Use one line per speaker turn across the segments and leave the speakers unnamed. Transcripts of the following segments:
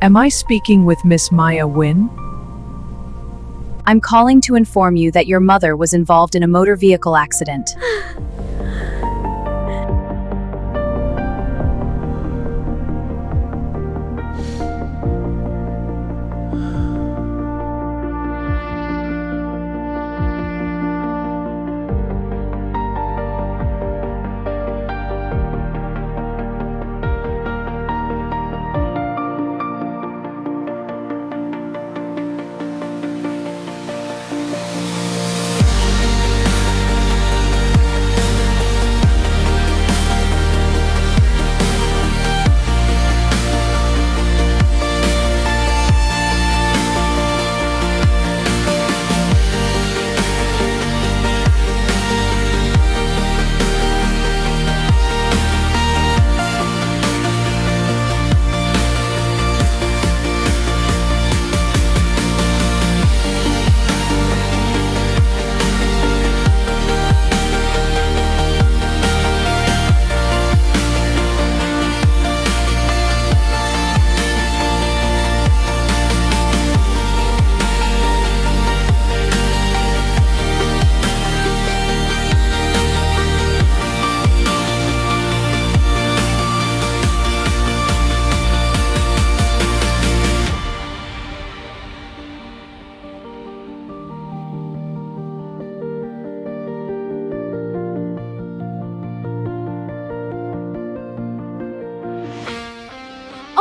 Am I speaking with Miss Maya Wynn?
I'm calling to inform you that your mother was involved in a motor vehicle accident.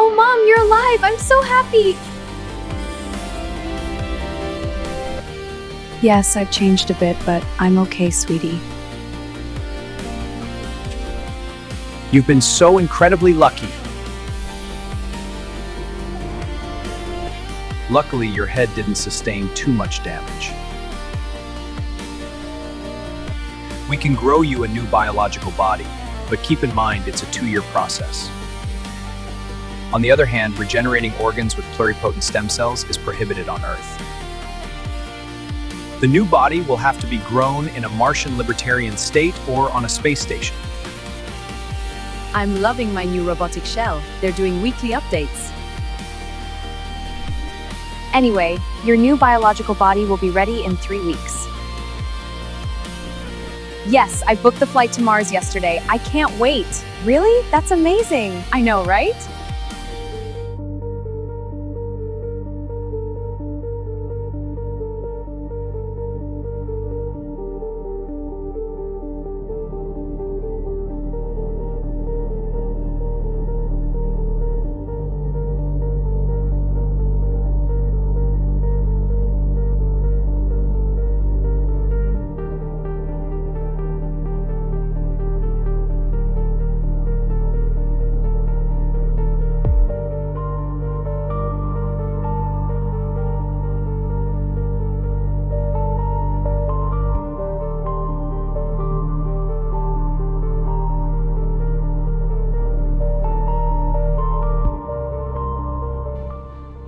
Oh, Mom, you're alive! I'm so happy! Yes, I've changed a bit, but I'm okay, sweetie.
You've been so incredibly lucky. Luckily, your head didn't sustain too much damage. We can grow you a new biological body, but keep in mind it's a 2-year process. On the other hand, regenerating organs with pluripotent stem cells is prohibited on Earth. The new body will have to be grown in a Martian libertarian state or on a space station.
I'm loving my new robotic shell. They're doing weekly updates. Anyway, your new biological body will be ready in 3 weeks. Yes, I booked the flight to Mars yesterday. I can't wait. Really? That's amazing. I know, right?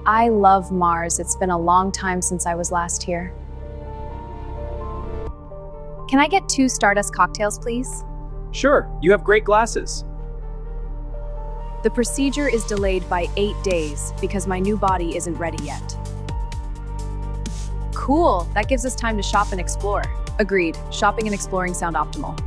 I love Mars. It's been a long time since I was last here. Can I get 2 Stardust cocktails, please?
Sure, you have great glasses.
The procedure is delayed by 8 days because my new body isn't ready yet. Cool, that gives us time to shop and explore. Agreed, shopping and exploring sound optimal.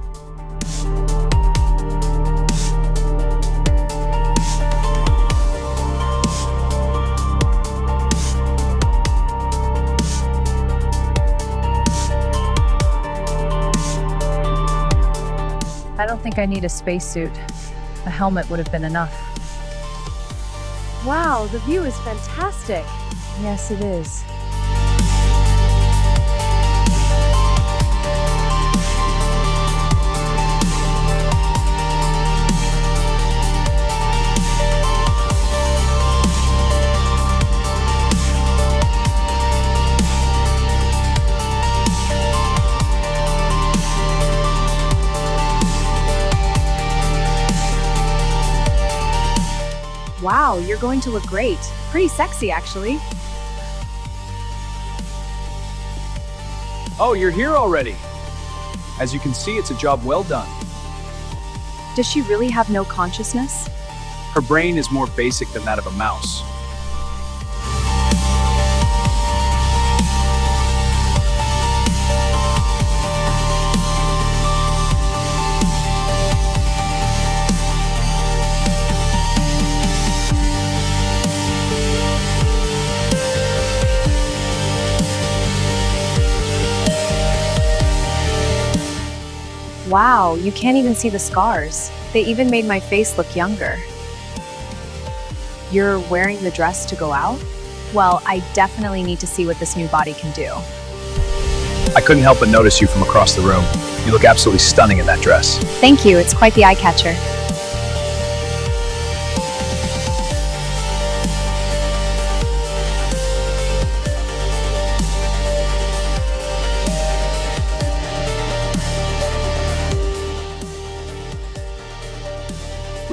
I don't think I need a spacesuit. A helmet would have been enough.
Wow, the view is fantastic.
Yes, it is.
Wow, you're going to look great. Pretty sexy, actually.
Oh, you're here already. As you can see, it's a job well done.
Does she really have no consciousness?
Her brain is more basic than that of a mouse.
Wow, you can't even see the scars. They even made my face look younger. You're wearing the dress to go out? Well, I definitely need to see what this new body can do.
I couldn't help but notice you from across the room. You look absolutely stunning in that dress.
Thank you, it's quite the eye-catcher.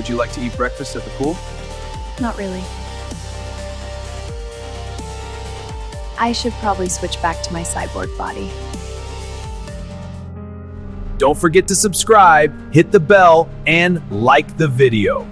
Would you like to eat breakfast at the pool?
Not really. I should probably switch back to my cyborg body.
Don't forget to subscribe, hit the bell, and like the video.